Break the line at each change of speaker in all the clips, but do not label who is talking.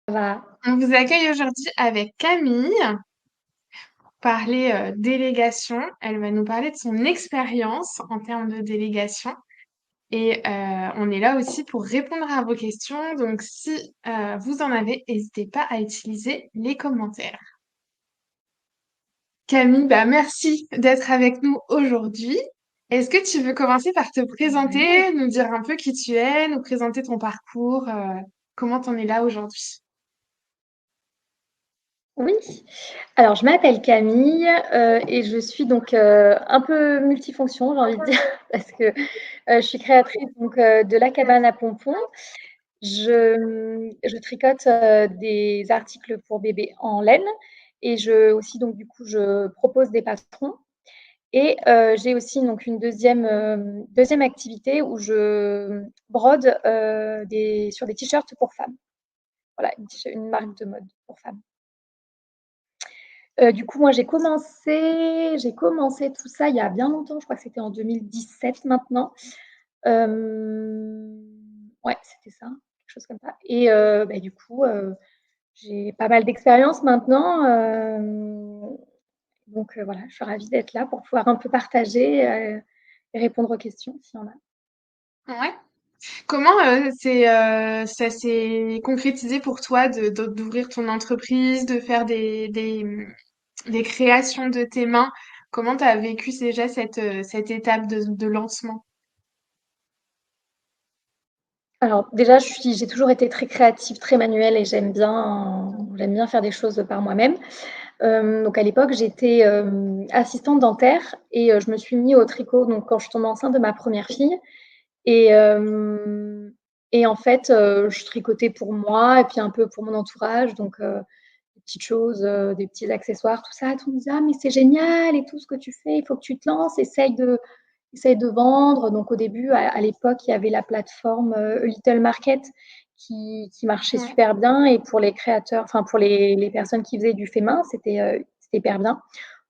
Va.
On vous accueille aujourd'hui avec Camille pour parler délégation. Elle va nous parler de son expérience en termes de délégation. Et on est là aussi pour répondre à vos questions. Donc, si vous en avez, n'hésitez pas à utiliser les commentaires. Camille, bah, merci d'être avec nous aujourd'hui. Est-ce que tu veux commencer par te présenter, nous dire un peu qui tu es, nous présenter ton parcours, comment t'en es là aujourd'hui?
Oui, alors je m'appelle Camille et je suis donc un peu multifonction, j'ai envie de dire, parce que je suis créatrice donc, de la cabane à pompons. Je tricote des articles pour bébés en laine et je aussi donc du coup je propose des patrons et j'ai aussi donc une deuxième activité où je brode sur des t-shirts pour femmes. Voilà, une marque de mode pour femmes. Du coup, moi, j'ai commencé tout ça il y a bien longtemps, je crois que c'était en 2017 maintenant. Ouais, c'était ça, quelque chose comme ça et bah, du coup, j'ai pas mal d'expérience maintenant, donc voilà, je suis ravie d'être là pour pouvoir un peu partager, et répondre aux questions s'il y en a.
Ouais. Comment ça s'est concrétisé pour toi d'ouvrir ton entreprise, de faire des créations de tes mains? Comment tu as vécu déjà cette étape de lancement?
Alors déjà, j'ai toujours été très créative, très manuelle et j'aime bien faire des choses par moi-même. Donc à l'époque, j'étais, assistante dentaire et je me suis mis au tricot donc quand je suis tombée enceinte de ma première fille et hem et en fait, je tricotais pour moi et puis un peu pour mon entourage donc des petites choses, des petits accessoires, tout ça. Tout le monde me disait: «Ah mais c'est génial et tout ce que tu fais, il faut que tu te lances, essaye de vendre». Donc au début, à l'époque, il y avait la plateforme, A Little Market qui marchait
Ouais.
super bien et pour les créateurs, enfin pour les personnes qui faisaient du fait main, c'était hyper bien.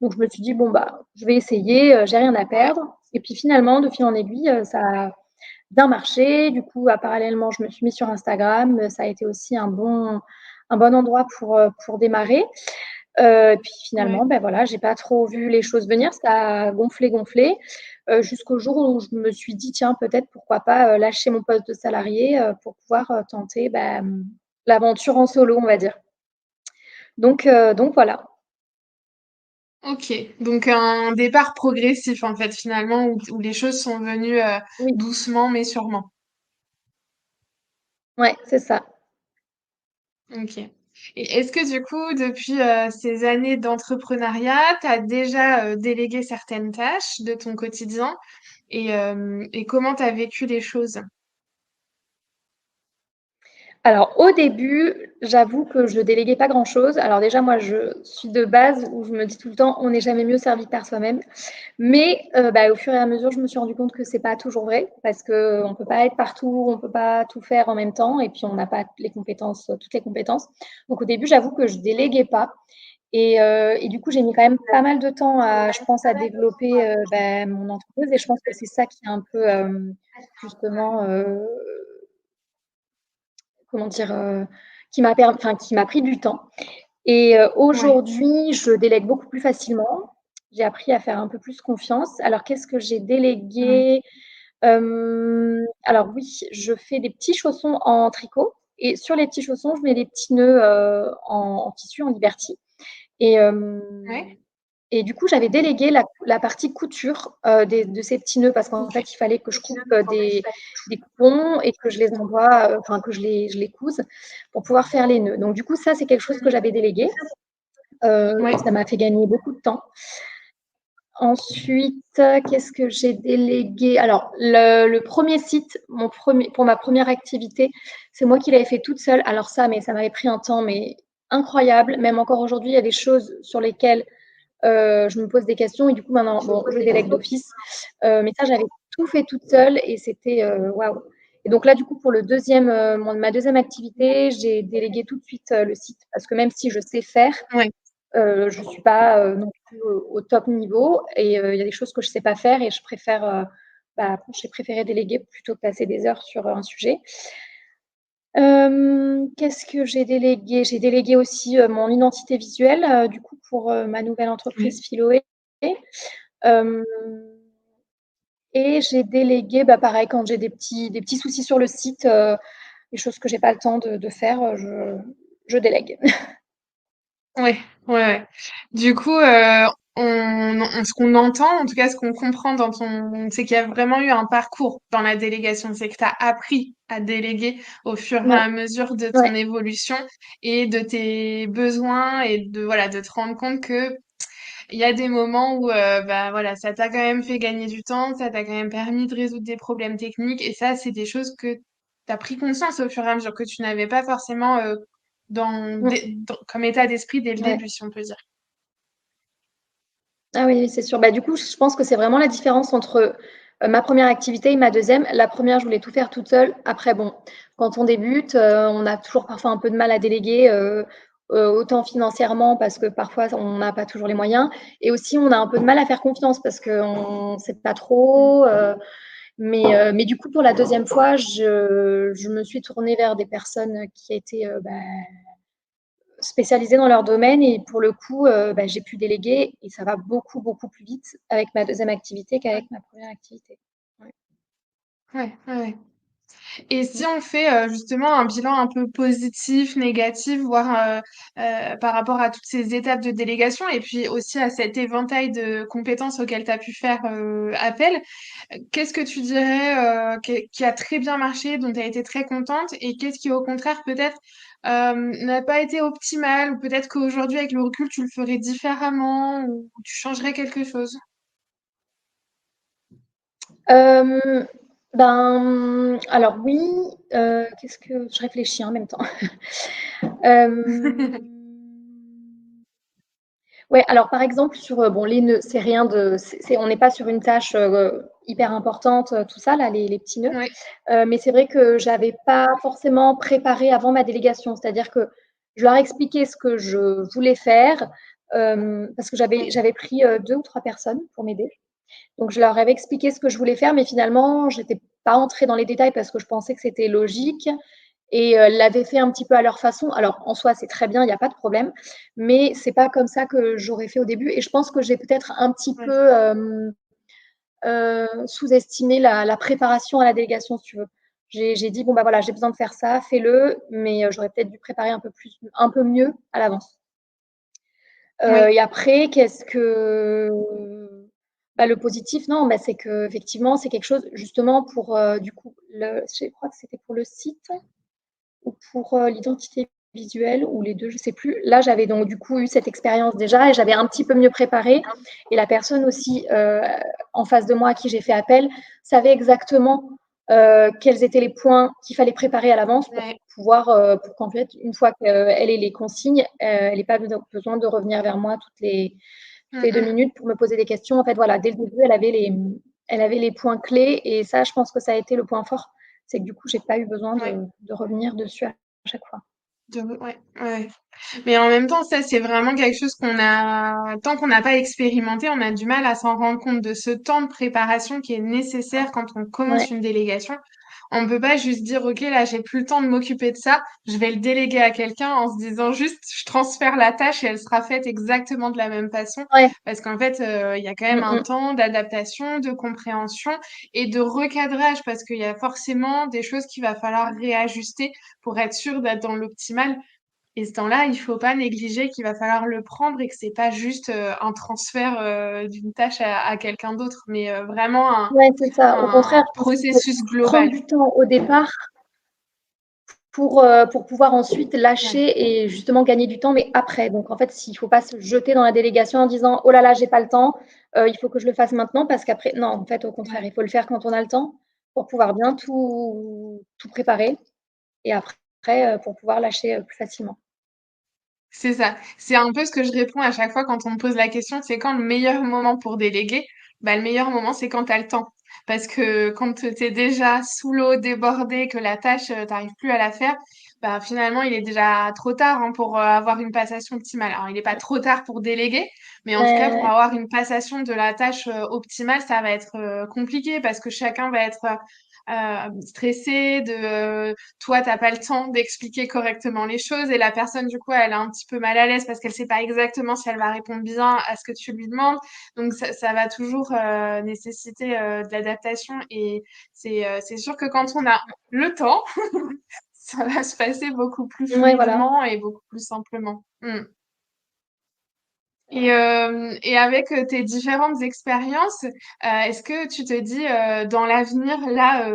Donc je me suis dit: «Bon, bah, je vais essayer, j'ai rien à perdre» et puis finalement, de fil en aiguille, ça a bien marché. Du coup, parallèlement, je me suis mise sur Instagram, ça a été aussi un bon endroit pour démarrer. Puis
Ouais.
finalement, ben voilà, j'ai pas trop vu les choses venir, ça a gonflé, gonflé, jusqu'au jour où je me suis dit: «Tiens, peut-être pourquoi pas, lâcher mon poste de salarié, pour pouvoir, tenter, l'aventure en solo», on va dire. Donc voilà.
Ok. Donc un départ progressif en fait finalement où les choses sont venues
Oui,
doucement mais sûrement.
ouais, c'est ça.
Ok. Et est-ce que du coup, depuis ces années d'entrepreneuriat, tu as déjà délégué certaines tâches de ton quotidien et comment tu as vécu les choses?
Alors au début, j'avoue que je déléguais pas grand-chose. Alors déjà, moi, je suis de base où je me dis tout le temps: «On n'est jamais mieux servi que par soi-même». Mais au fur et à mesure, je me suis rendu compte que c'est pas toujours vrai parce qu'on peut pas être partout, on peut pas tout faire en même temps et puis on n'a pas les compétences, toutes les compétences. Donc au début, j'avoue que je
Ouais.
déléguais pas et du coup, j'ai mis quand même pas mal de temps à je pense, à développer, mon entreprise et je pense que c'est ça qui a un peu, justement, comment dire? Qui m'a pris du temps et
Ouais.
aujourd'hui, je délègue beaucoup plus facilement. J'ai appris à faire un peu plus confiance. Alors qu'est-ce que j'ai
Ouais.
délégué? Alors oui, je fais des petits chaussons en tricot et sur les petits chaussons, je mets des petits nœuds, en tissu, en Liberty et hem
Ouais.
et du coup, j'avais délégué la partie couture, de ces petits nœuds parce qu'en
Ok.
fait, il fallait que je coupe, des coupons et que je les envoie, enfin que je les couse pour pouvoir faire les nœuds. Donc du coup, ça, c'est quelque chose que j'avais délégué, et
Ouais.
ça m'a fait gagner beaucoup de temps. Ensuite, qu'est-ce que j'ai délégué? Alors le 1er site, pour ma première activité, c'est moi qui l'avais fait toute seule. Alors ça, mais ça m'avait pris un temps, mais incroyable. Même encore aujourd'hui, il y a des choses sur lesquelles, je me pose des questions et du coup maintenant, bon, je délègue d'office. Mais ça, j'avais tout fait toute seule et c'était, waouh et donc là, du coup, pour ma deuxième activité, j'ai délégué tout de suite, le site parce que même si je sais faire,
Ouais.
je suis pas, non plus au top niveau et il y a des choses que je sais pas faire et j'ai préféré déléguer plutôt que passer des heures sur un sujet. Qu'est-ce que j'ai délégué? J'ai délégué aussi, mon identité visuelle, du coup pour, ma nouvelle
Oui.
entreprise Philoé. Hem Et j'ai délégué, bah, pareil quand j'ai des petits soucis sur le site, des choses que j'ai pas le temps de faire, je délègue.
Ouais, ouais, ouais. Du coup, ce qu'on entend, en tout cas ce qu'on comprend dans ton, c'est qu'il y a vraiment eu un parcours dans la délégation. C'est que tu as appris à déléguer au fur et
Ouais,
à mesure de
ouais.
ton évolution et de tes besoins et de, voilà, de te rendre compte que il y a des moments où, bah, voilà, ça t'a quand même fait gagner du temps, ça t'a quand même permis de résoudre des problèmes techniques et ça, c'est des choses que tu as pris conscience au fur et à mesure que tu n'avais pas forcément,
Mmh,
comme état d'esprit dès le
ouais.
début, si on peut dire.
Ah oui, oui, c'est sûr. Bah, du coup, je pense que c'est vraiment la différence entre, ma première activité et ma deuxième. La première, je voulais tout faire toute seule. Après bon, quand on débute, on a toujours parfois un peu de mal à déléguer, autant financièrement parce que parfois on n'a pas toujours les moyens et aussi on a un peu de mal à faire confiance parce qu'on ne sait pas
Mmh.
trop, mais du coup, pour la deuxième fois, je me suis tournée vers des personnes qui étaient bah, spécialisées dans leur domaine et pour le coup, bah, j'ai pu déléguer et ça va beaucoup, beaucoup plus vite avec ma deuxième activité
Ouais,
qu'avec ma première activité. Ouais.
ouais, ouais, ouais. Et si on fait justement un bilan un peu positif, négatif, voire par rapport à toutes ces étapes de délégation et puis aussi à cet éventail de compétences auxquelles tu as pu faire appel, qu'est-ce que tu dirais qui a très bien marché, dont tu as été très contente et qu'est-ce qui au contraire peut-être n'a pas été optimal ou peut-être qu'aujourd'hui avec le recul tu le ferais différemment ou tu changerais quelque chose?
Hem, alors oui, qu'est-ce que je réfléchis en même temps. Hem Ouais, alors par exemple sur, bon les nœuds, c'est rien de on n'est pas sur une tâche, hyper importante, tout ça là, les petits nœuds.
Ouais,
Mais c'est vrai que j'avais pas forcément préparé avant ma délégation. C'est-à-dire que je leur expliquais ce que je voulais faire, parce que
ouais,
j'avais pris, 2 ou 3 personnes pour m'aider. Donc je leur avais expliqué ce que je voulais faire, mais finalement j'étais pas entrée dans les détails parce que je pensais que c'était logique et l'avaient fait un petit peu à leur façon. Alors en soi, c'est très bien, il y a pas de problème, mais c'est pas comme ça que j'aurais fait au début et je pense que j'ai peut-être un petit
ouais,
peu, sous-estimé la préparation à la délégation, si tu veux. J'ai dit: «Bon, bah, voilà, j'ai besoin de faire ça, fais-le», mais j'aurais peut-être dû préparer un peu mieux à l'avance.
ouais,
Et après, qu'est-ce que bah, le positif, non, bah, c'est qu'effectivement, c'est quelque chose justement pour, du coup, je crois que c'était pour le site ou pour, l'identité visuelle ou les 2, je sais plus. Là, j'avais donc du coup eu cette expérience déjà et j'avais un petit peu mieux préparé et la personne aussi, en face de moi à qui j'ai fait appel, savait exactement, quels étaient les points qu'il fallait préparer à l'avance pour
ouais.
pouvoir, pour qu'en fait, une fois qu'elle ait les consignes, elle ait pas besoin de revenir vers moi toutes
Mmh
les 2
mh.
minutes pour me poser des questions. En fait, voilà, dès le début, elle avait les points clés et ça, je pense que ça a été le point fort. C'est que du coup, j'ai pas eu besoin
Ouais.
de revenir dessus à chaque fois.
Ouais, ouais. Mais en même temps, ça, c'est vraiment quelque chose qu'on a, tant qu'on n'a pas expérimenté, on a du mal à s'en rendre compte de ce temps de préparation qui est nécessaire quand on commence
Ouais,
une délégation. On peut pas juste dire, OK, là, j'ai plus le temps de m'occuper de ça, je vais le déléguer à quelqu'un en se disant juste, je transfère la tâche et elle sera faite exactement de la même façon.
ouais.
Parce qu'en fait, il y a quand même
Mmh
un
mh.
temps d'adaptation, de compréhension et de recadrage parce qu'il y a forcément des choses qu'il va falloir réajuster pour être sûr d'être dans l'optimal. Et ce temps-là, il faut pas négliger qu'il va falloir le prendre et que c'est pas juste un transfert d'une tâche à quelqu'un d'autre, mais vraiment
Ouais, c'est ça. Au
un
contraire, je pense qu'il faut
processus
prendre
global.
du temps au départ pour pouvoir ensuite
Ouais,
lâcher et justement gagner du temps, mais après. Donc en fait, il faut pas se jeter dans la délégation en disant: «Oh là là, j'ai pas le temps, il faut que je le fasse maintenant» parce qu'après non, en fait, au contraire,
ouais,
il faut le faire quand on a le temps pour pouvoir bien tout préparer et après, pour pouvoir lâcher, plus facilement.
c'est ça. C'est un peu ce que je réponds à chaque fois quand on me pose la question, c'est quand le meilleur moment pour déléguer? Bah, le meilleur moment, c'est quand tu as le temps. Parce que quand tu es déjà sous l'eau, débordé, que la tâche, tu plus à la faire, bah, finalement, il est déjà trop tard, hein, pour avoir une passation optimale. Alors, il n'est pas trop tard pour déléguer, mais en tout cas, pour
Ouais,
avoir une passation de la tâche optimale, ça va être compliqué parce que chacun va être stressé, toi, t'as pas le temps d'expliquer correctement les choses et la personne, du coup, elle est un petit peu mal à l'aise parce qu'elle sait pas exactement si elle va répondre bien à ce que tu lui demandes. Donc, ça va toujours nécessiter de l'adaptation et c'est sûr que quand on a le temps, ça va se passer beaucoup plus
Ouais, voilà.
fluidement et beaucoup plus simplement. Mm. Et avec tes différentes expériences, est-ce que tu te dis dans l'avenir, là,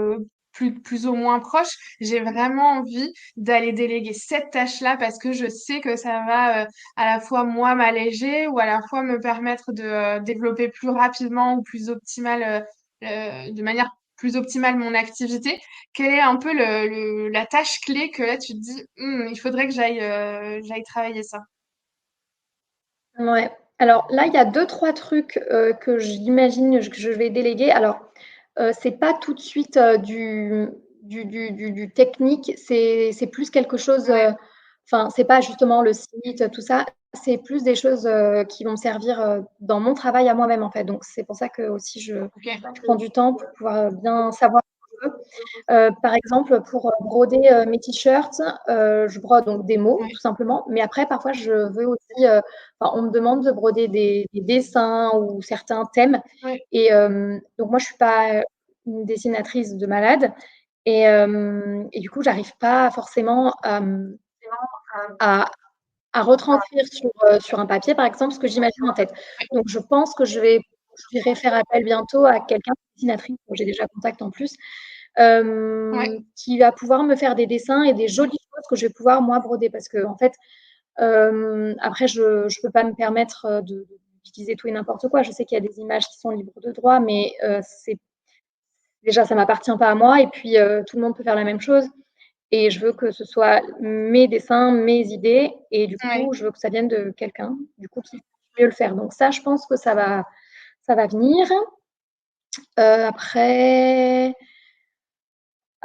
plus ou moins proche, j'ai vraiment envie d'aller déléguer cette tâche-là parce que je sais que ça va à la fois moi m'alléger ou à la fois me permettre de développer plus rapidement ou plus optimal, de manière plus optimale mon activité. Quelle est un peu la tâche clé que là tu te dis, il faudrait que j'aille travailler ça.
Ouais. Alors là, il y a deux trois trucs, que j'imagine que je vais déléguer. Alors, c'est pas tout de suite, du technique, c'est plus quelque chose,
Ouais,
enfin, c'est pas justement le site, tout ça, c'est plus des choses, qui vont me servir, dans mon travail à moi-même, en fait. Donc c'est pour ça que aussi je
ok.
prends du temps pour pouvoir, bien savoir ce que je veux. Par exemple, pour broder mes t-shirts, je brode donc des mots,
Ouais,
tout simplement. Mais après, parfois, je veux aussi, enfin, on me demande de broder des dessins ou certains thèmes.
ouais.
Et donc, moi, je suis pas une dessinatrice de malade. Et du coup, j'arrive pas forcément à, à retranscrire sur un papier, par exemple, ce que j'imagine en tête. Donc, je pense que je vais faire appel bientôt à quelqu'un, une dessinatrice, dont j'ai déjà contact en plus,
Ouais,
qui va pouvoir me faire des dessins et des jolies choses que je vais pouvoir moi broder parce que en fait après je peux pas me permettre d'utiliser tout et n'importe quoi. Je sais qu'il y a des images qui sont libres de droit, mais c'est déjà ça m'appartient pas à moi et puis tout le monde peut faire la même chose et je veux que ce soit mes dessins, mes idées et du
ouais,
coup je veux que ça vienne de quelqu'un du coup qui sait mieux le faire. Donc ça je pense que ça va venir.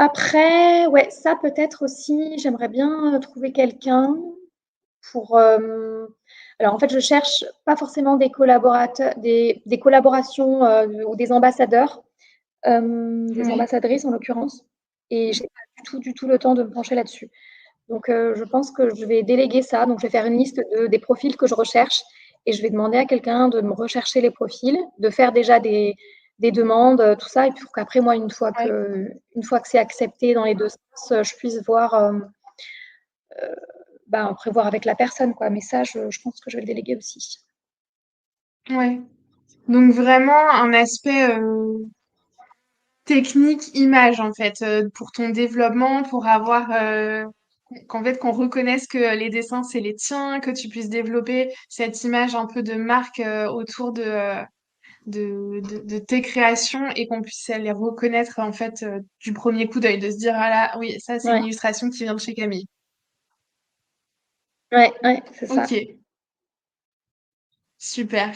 Après ouais, ça peut-être aussi, j'aimerais bien, trouver quelqu'un pour, alors en fait, je cherche pas forcément des collaborations, ou des ambassadeurs, des
ouais,
ambassadrices en l'occurrence et j'ai pas du tout le temps de me pencher là-dessus. Donc je pense que je vais déléguer ça, donc je vais faire une liste des profils que je recherche et je vais demander à quelqu'un de me rechercher les profils, de faire déjà des demandes, tout ça et puis pour qu'après moi
ouais.
une fois que c'est accepté dans les 2 sens, je puisse voir, ben, prévoir avec la personne quoi. Mais ça je pense que je vais le déléguer aussi.
Ouais. Donc vraiment un aspect technique, image en fait, pour ton développement, pour avoir qu'en fait qu'on reconnaisse que les dessins c'est les tiens, que tu puisses développer cette image un peu de marque autour de tes créations et qu'on puisse les reconnaître en fait du premier coup d'œil, de se dire ah là oui ça c'est une
Ouais,
illustration qui vient de chez Camille.
ouais, ouais, c'est ça.
Ok. Super.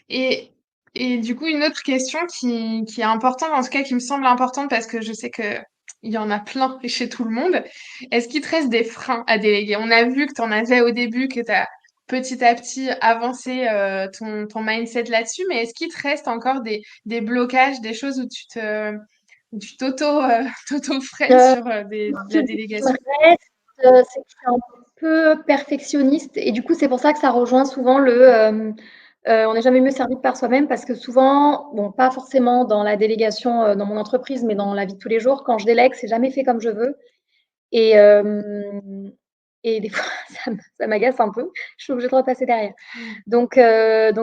Et, et du coup, une autre question qui est importante, en tout cas qui me semble importante parce que je sais que il y en a plein chez tout le monde. Est-ce qu'il te reste des freins à déléguer? On a vu que tu en avais au début, que tu as petit à petit avancé ton mindset là-dessus, mais est-ce qu'il te reste encore des blocages, des choses où tu t'auto-freines
Heu,
sur de
ce
la
qui me
délégation?
reste, c'est que je suis un peu perfectionniste et du coup, c'est pour ça que ça rejoint souvent on n'est jamais mieux servi que par soi-même parce que souvent, bon, pas forcément dans la délégation, dans mon entreprise, mais dans la vie de tous les jours, quand je délègue, c'est jamais fait comme je veux et hem et des fois, ça m'agace un peu. Je suis obligée de repasser derrière. Donc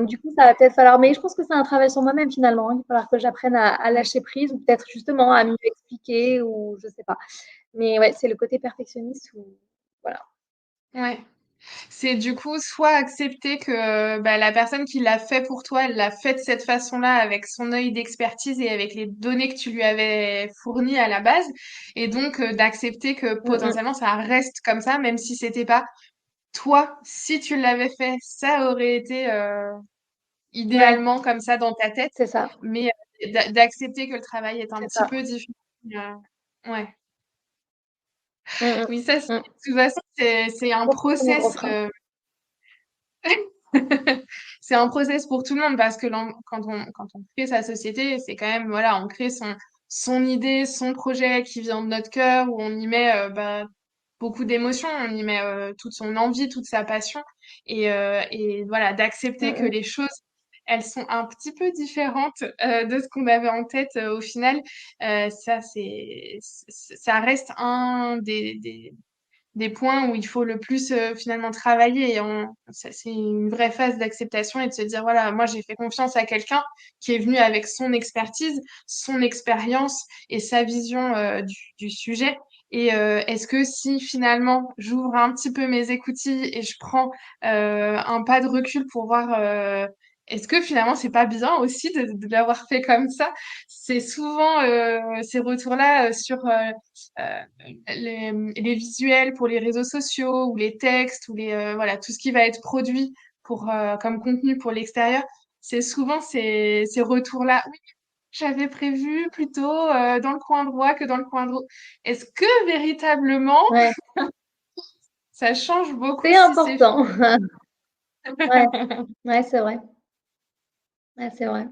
du coup, ça va peut-être falloir mais je pense que c'est un travail sur moi-même finalement, hein. Il va falloir que j'apprenne à
Ouais.
lâcher prise ou peut-être justement à mieux expliquer ou je sais pas. Mais ouais, c'est le côté perfectionniste où voilà.
Ouais. C'est du coup soit accepter que bah, la personne qui l'a fait pour toi, elle l'a fait de cette façon-là avec son œil d'expertise et avec les données que tu lui avais fournies à la base, et donc d'accepter que
Mmh mh.
potentiellement ça reste comme ça, même si c'était pas toi, si tu l'avais fait, ça aurait été
Ouais,
idéalement comme ça dans ta tête,
c'est ça,
mais d'accepter que le travail est un
c'est
petit
ça.
peu difficile. Ouais.
Mmh mh.
Oui, ça,
Mmh.
de toute façon, c'est
Je
un
pense que c'est mon gros
process.
frein.
C'est un process pour tout le monde parce que quand on crée sa société, c'est quand même, voilà, on crée son idée, son projet qui vient de notre cœur, où on y met beaucoup d'émotions, on y met toute son envie, toute sa passion, et voilà, d'accepter que
Mmh.
les choses, elles sont un petit peu différentes de ce qu'on avait en tête au final. Ça, ça reste un des points où il faut le plus finalement travailler. C'est une vraie phase d'acceptation et de se dire, voilà, moi j'ai fait confiance à quelqu'un qui est venu avec son expertise, son expérience et sa vision du sujet. Et est-ce que si finalement j'ouvre un petit peu mes écoutilles et je prends un pas de recul pour voir est-ce que finalement c'est pas bien aussi de l'avoir fait comme ça? C'est souvent ces retours-là sur euh, les visuels pour les réseaux sociaux ou les textes ou voilà, tout ce qui va être produit pour, comme contenu pour l'extérieur, c'est souvent ces retours-là. Oui, j'avais prévu plutôt dans le coin droit que dans le coin droit. Est-ce que véritablement
Ouais,
ça change beaucoup
c'est
si c'est fait?
important. Ouais, ouais, c'est vrai. Ouais, c'est vrai.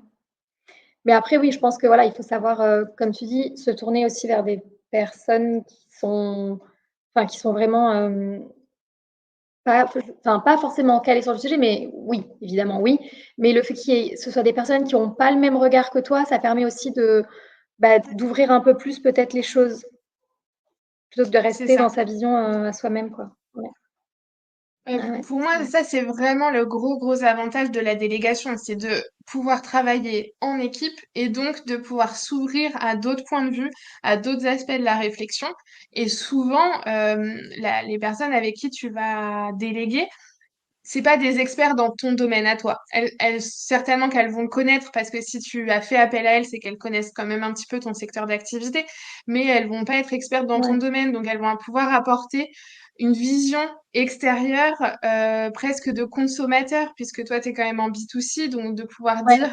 Mais après, oui, je pense que voilà, il faut savoir, comme tu dis, se tourner aussi vers des personnes qui sont vraiment, pas forcément calées sur le sujet, mais oui, évidemment, oui. Mais le fait ce soit des personnes qui ont pas le même regard que toi, ça permet aussi d'ouvrir un peu plus peut-être les choses, plutôt que de
C'est
rester dans
ça.
sa vision, à soi-même, quoi. Ouais. Ouais, ouais,
Pour
c'est
moi,
vrai.
ça, c'est vraiment le gros avantage de la délégation, c'est de pouvoir travailler en équipe et donc de pouvoir s'ouvrir à d'autres points de vue, à d'autres aspects de la réflexion. Et souvent, les personnes avec qui tu vas déléguer, c'est pas des experts dans ton domaine à toi. Certainement qu'elles vont le connaître parce que si tu as fait appel à elles, c'est qu'elles connaissent quand même un petit peu ton secteur d'activité, mais elles vont pas être expertes dans ton
Ouais,
domaine, donc elles vont pouvoir apporter une vision extérieure, presque de consommateur, puisque toi, tu es quand même en B2C, donc de pouvoir
ouais,
dire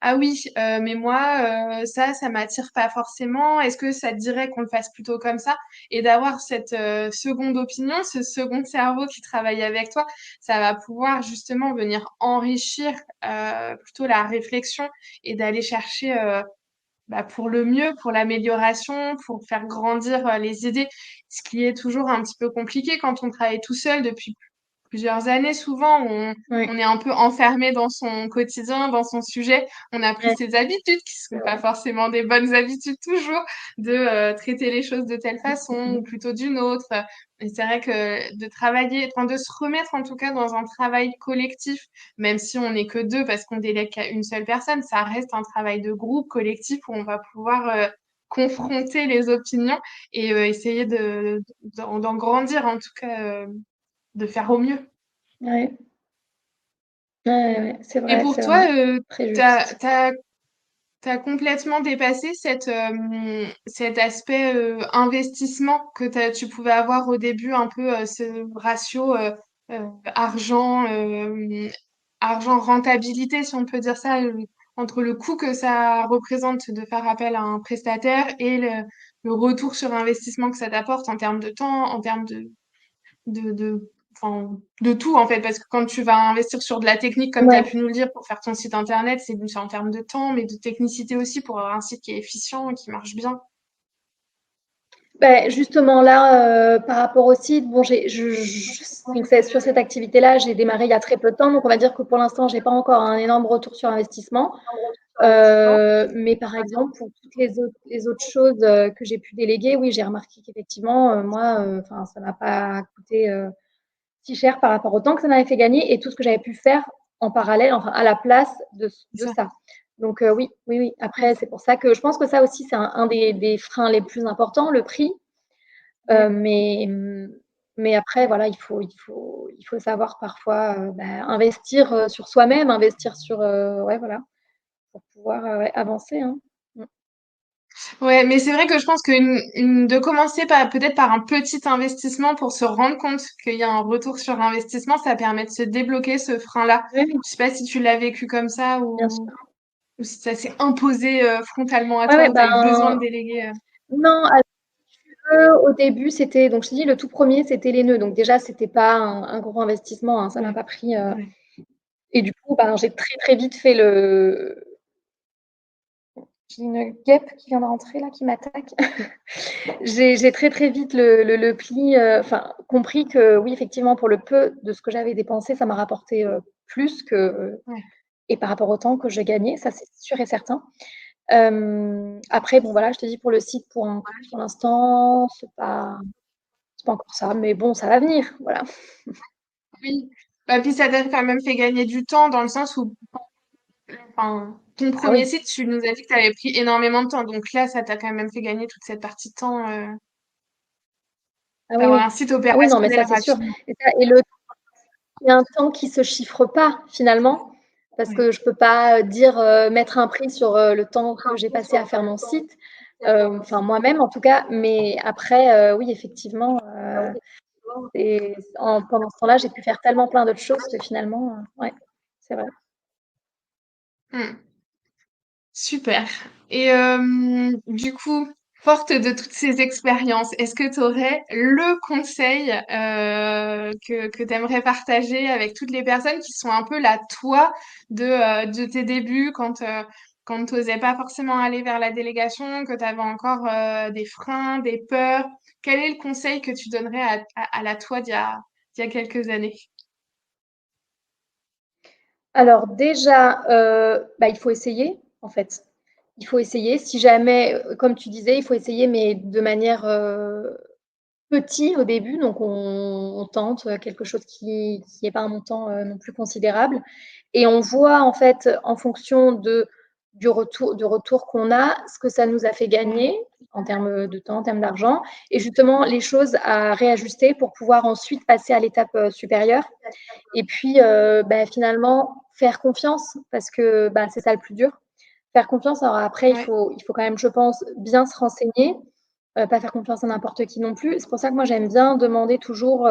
ah oui, mais moi, ça m'attire pas forcément. Est-ce que ça te dirait qu'on le fasse plutôt comme ça? Et d'avoir cette seconde opinion, ce second cerveau qui travaille avec toi, ça va pouvoir justement venir enrichir plutôt la réflexion et d'aller chercher pour le mieux, pour l'amélioration, pour faire grandir les idées, ce qui est toujours un petit peu compliqué quand on travaille tout seul depuis plusieurs années. Souvent,
ouais,
on est un peu enfermé dans son quotidien, dans son sujet. On a pris
ouais,
ses habitudes, qui
c'est
sont pas
vrai.
forcément des bonnes habitudes toujours, de traiter les choses de telle façon ou plutôt d'une autre. Et c'est vrai que de travailler, enfin de se remettre en tout cas dans un travail collectif, même si on n'est que deux parce qu'on délègue qu'à une seule personne, ça reste un travail de groupe collectif où on va pouvoir confronter les opinions et essayer d'en grandir en tout cas, de faire au mieux.
Ouais, ouais, ouais,
Et pour
c'est vrai.
toi,
Très
t'as,
juste.
t'as, t'as complètement dépassé cet aspect investissement que tu pouvais avoir au début, un peu ce ratio argent, argent rentabilité, si on peut dire ça, entre le coût que ça représente de faire appel à un prestataire et le retour sur investissement que ça t'apporte en termes de temps, en termes enfin, de tout en fait, parce que quand tu vas investir sur de la technique, comme tu as
Ouais.
pu nous le dire, pour faire ton site internet, c'est en termes de temps, mais de technicité aussi pour avoir un site qui est efficient et qui marche bien.
Justement là, par rapport au site, bon, donc sur cette activité-là, j'ai démarré il y a très peu de temps, donc on va dire que pour l'instant, j'ai pas encore un énorme retour sur investissement. Mais par exemple, pour toutes les autres choses que j'ai pu déléguer, oui, j'ai remarqué qu'effectivement, moi, enfin, ça m'a pas coûté si cher par rapport au temps que ça m'avait fait gagner et tout ce que j'avais pu faire en parallèle, enfin à la place
C'est
de
ça.
ça. Donc oui, oui, oui. Après, c'est pour ça que je pense que ça aussi, c'est un des freins les plus importants, le prix.
Mm.
Mais après, voilà, il faut savoir parfois investir sur soi-même, investir sur, ouais, voilà, pour pouvoir ouais, avancer. Hein. Mm.
Ouais, mais c'est vrai que je pense que de commencer peut-être par un petit investissement pour se rendre compte qu'il y a un retour sur investissement, ça permet de se débloquer ce frein-là.
Oui, oui,
Je sais pas si tu l'as vécu comme ça
bien sûr.
ou si ça s'est imposé frontalement à
Ouais,
toi,
ouais,
ou tu as eu besoin de déléguer.
non, au début, c'était, donc je te dis, le tout premier, c'était les nœuds. Donc déjà, c'était pas un gros investissement, hein, ça m'a
Ouais,
pas pris.
ouais.
Et du coup, ben, j'ai très très vite fait J'ai une guêpe qui vient de rentrer là, qui m'attaque. J'ai très, très vite le pli, enfin, compris que oui, effectivement, pour le peu de ce que j'avais dépensé, ça m'a rapporté, plus que
Ouais.
et par rapport au temps que je gagnais, ça, c'est sûr et certain. Après, bon, voilà, je te dis pour le site, pour l'instant, c'est pas encore ça, mais bon, ça va venir, voilà.
Oui. Bah, puis ça t'a quand même fait gagner du temps dans le sens où, enfin, ton
Ah
premier
oui.
site, tu nous as dit que tu avais pris énormément de temps. Donc là, ça t'a quand même fait gagner toute cette partie de temps,
Ah oui,
d'avoir
oui.
un site
Ah oui, non, mais
opérationnel
ça, c'est sûr
rapidement.
et le il y a un temps qui se chiffre pas finalement, parce
Ouais.
que je peux pas dire, mettre un prix sur, le temps que j'ai passé à faire mon site, enfin moi-même en tout cas, mais après, oui effectivement, et pendant ce temps-là, j'ai pu faire tellement plein d'autres choses que finalement, ouais, c'est vrai.
Mmh. Super. Et du coup, forte de toutes ces expériences, est-ce que tu aurais le conseil que tu aimerais partager avec toutes les personnes qui sont un peu la toi de tes débuts quand tu n'osais pas forcément aller vers la délégation, que tu avais encore des freins, des peurs? Quel est le conseil que tu donnerais à la toi d'il y a quelques années?
Alors déjà, bah, il faut essayer, en fait. Il faut essayer. Si jamais, comme tu disais, il faut essayer, mais de manière, petit au début, donc on tente, quelque chose qui est pas un montant, non plus considérable et on voit en fait, en fonction du retour qu'on a, ce que ça nous a fait gagner en termes, de temps, en termes d'argent et justement les choses à réajuster pour pouvoir ensuite passer à l'étape, supérieure et puis, bah, finalement faire confiance parce que, bah, c'est ça le plus dur. Faire confiance, alors après
Ouais,
il faut quand même, je pense, bien se renseigner, pas faire confiance à n'importe qui non plus. C'est pour ça que moi j'aime bien demander toujours,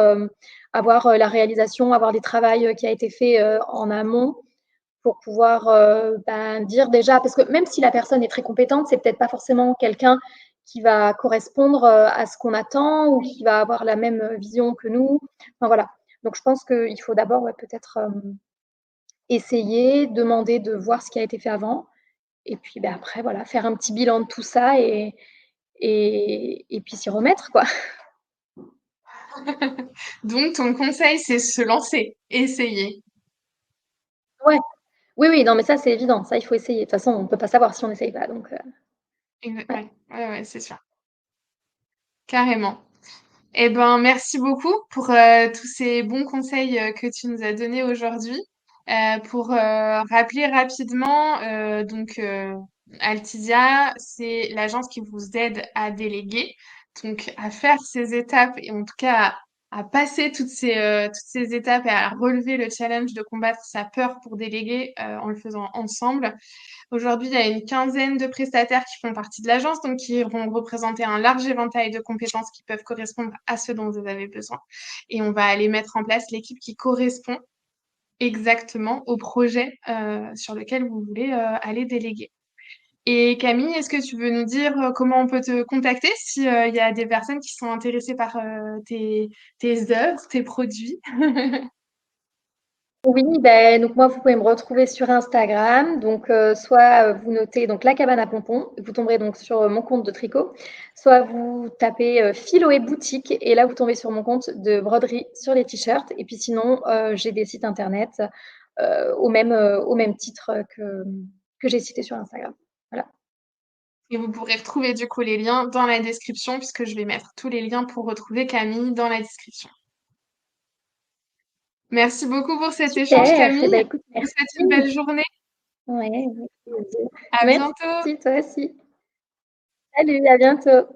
avoir, la réalisation, avoir des travails, qui a été fait, en amont pour pouvoir, ben, dire déjà parce que même si la personne est très compétente, c'est peut-être pas forcément quelqu'un qui va correspondre, à ce qu'on attend ou qui va avoir la même, vision que nous. Enfin voilà. Donc je pense qu'il faut d'abord, ouais, peut-être, essayer, demander de voir ce qui a été fait avant et puis, ben, après voilà, faire un petit bilan de tout ça et puis s'y remettre, quoi.
donc ton conseil, c'est se lancer, essayer.
Ouais. Oui, oui, non, mais ça, c'est évident. Ça, il faut essayer. De toute façon, on peut pas savoir si on essaye pas, donc ouais.
Ouais, ouais, ouais, c'est sûr. Carrément. Eh ben, merci beaucoup pour tous ces bons conseils que tu nous as donnés aujourd'hui. Pour rappeler rapidement, Altidia, c'est l'agence qui vous aide à déléguer, donc à faire ces étapes et en tout cas à passer toutes ces étapes et à relever le challenge de combattre sa peur pour déléguer en le faisant ensemble. Aujourd'hui, il y a une quinzaine de prestataires qui font partie de l'agence, donc qui vont représenter un large éventail de compétences qui peuvent correspondre à ce dont vous avez besoin. Et on va aller mettre en place l'équipe qui correspond exactement au projet sur lequel vous voulez aller déléguer. Et Camille, est-ce que tu veux nous dire comment on peut te contacter si il y a des personnes qui sont intéressées par tes œuvres, tes produits?
Oui, ben, donc moi, vous pouvez me retrouver sur Instagram. Donc, soit vous notez donc la cabane à pompons, vous tomberez donc sur mon compte de tricot, soit vous tapez Philoé Boutique et là, vous tombez sur mon compte de broderie sur les t-shirts. Et puis sinon, j'ai des sites internet au même titre que j'ai cité sur Instagram. Voilà.
Et vous pourrez retrouver du coup les liens dans la description, puisque je vais mettre tous les liens pour retrouver Camille dans la description. Merci beaucoup pour cet échange,
Super. Eh
Camille.
ben, écoute,
Je vous
merci.
souhaite une belle journée.
Ouais, avec plaisir.
À bientôt.
Merci, toi aussi. Salut, à bientôt.